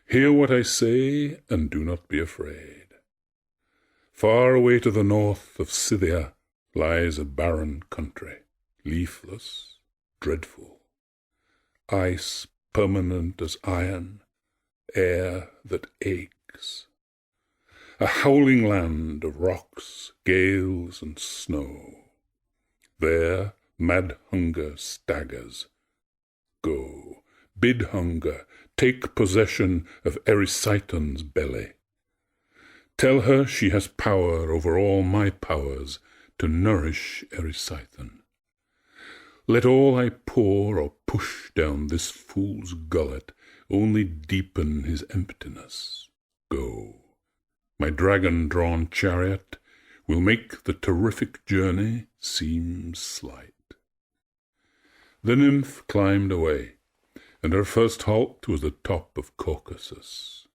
Hear what I say, and do not be afraid. Far away to the north of Scythia lies a barren country, leafless, dreadful, ice permanent as iron, air that aches, a howling land of rocks, gales, and snow. There mad hunger staggers. Go, bid hunger take possession of Erysichthon's belly. Tell her she has power over all my powers to nourish Erysichthon. Let all I pour or push down this fool's gullet only deepen his emptiness. Go, my dragon-drawn chariot will make the terrific journey seem slight. The nymph climbed away, and her first halt was the top of Caucasus.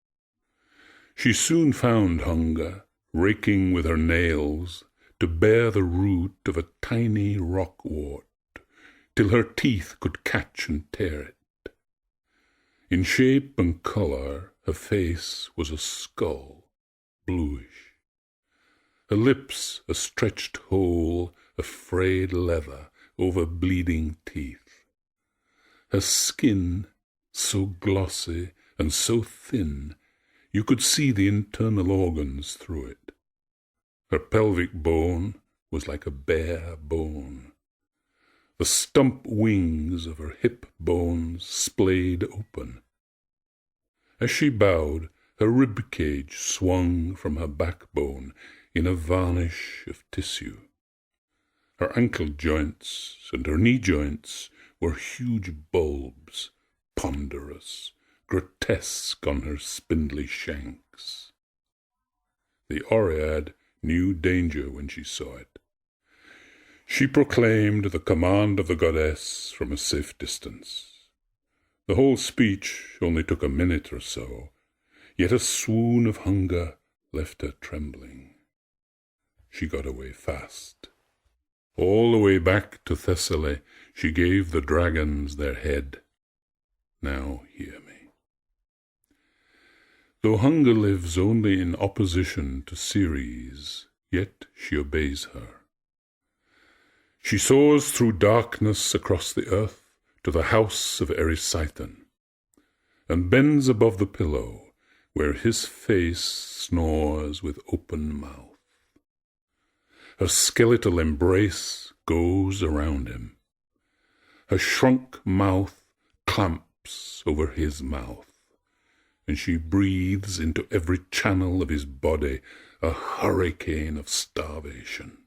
She soon found hunger, raking with her nails to bear the root of a tiny rockwort, till her teeth could catch and tear it. In shape and colour her face was a skull, bluish, her lips a stretched hole of frayed leather over bleeding teeth. Her skin, so glossy and so thin, you could see the internal organs through it. Her pelvic bone was like a bare bone. The stump wings of her hip bones splayed open. As she bowed, her rib cage swung from her backbone in a varnish of tissue. Her ankle joints and her knee joints were huge bulbs, ponderous, grotesque on her spindly shanks. The Oread knew danger when she saw it. She proclaimed the command of the goddess from a safe distance. The whole speech only took a minute or so, yet a swoon of hunger left her trembling. She got away fast. All the way back to Thessaly she gave the dragons their head. Now hear me. Though hunger lives only in opposition to Ceres, yet she obeys her. She soars through darkness across the earth to the house of Erysichthon, and bends above the pillow where his face snores with open mouth. Her skeletal embrace goes around him. Her shrunk mouth clamps over his mouth, and she breathes into every channel of his body a hurricane of starvation.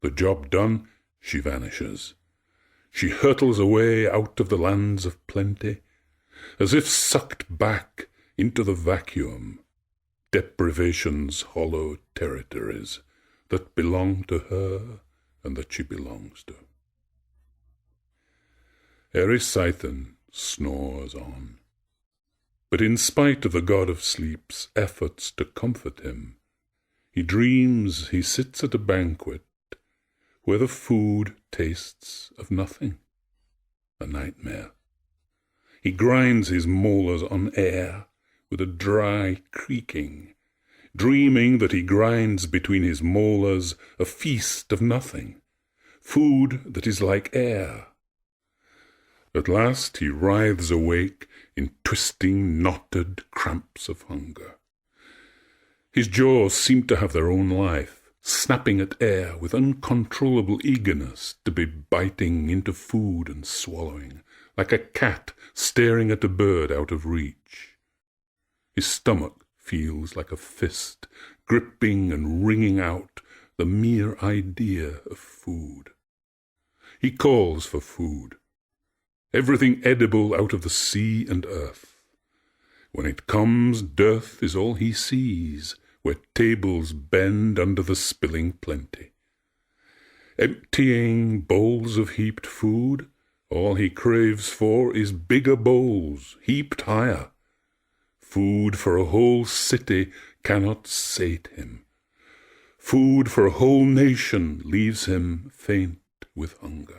The job done, she vanishes. She hurtles away out of the lands of plenty, as if sucked back into the vacuum, deprivation's hollow territories that belong to her and that she belongs to. Erysichthon snores on, but in spite of the god of sleep's efforts to comfort him, he dreams he sits at a banquet where the food tastes of nothing, a nightmare. He grinds his molars on air with a dry creaking, dreaming that he grinds between his molars a feast of nothing, food that is like air. At last he writhes awake in twisting, knotted cramps of hunger. His jaws seem to have their own life, snapping at air with uncontrollable eagerness to be biting into food and swallowing, like a cat staring at a bird out of reach. His stomach feels like a fist, gripping and wringing out the mere idea of food. He calls for food, everything edible out of the sea and earth. When it comes, dearth is all he sees, where tables bend under the spilling plenty. Emptying bowls of heaped food, all he craves for is bigger bowls, heaped higher. Food for a whole city cannot sate him. Food for a whole nation leaves him faint with hunger.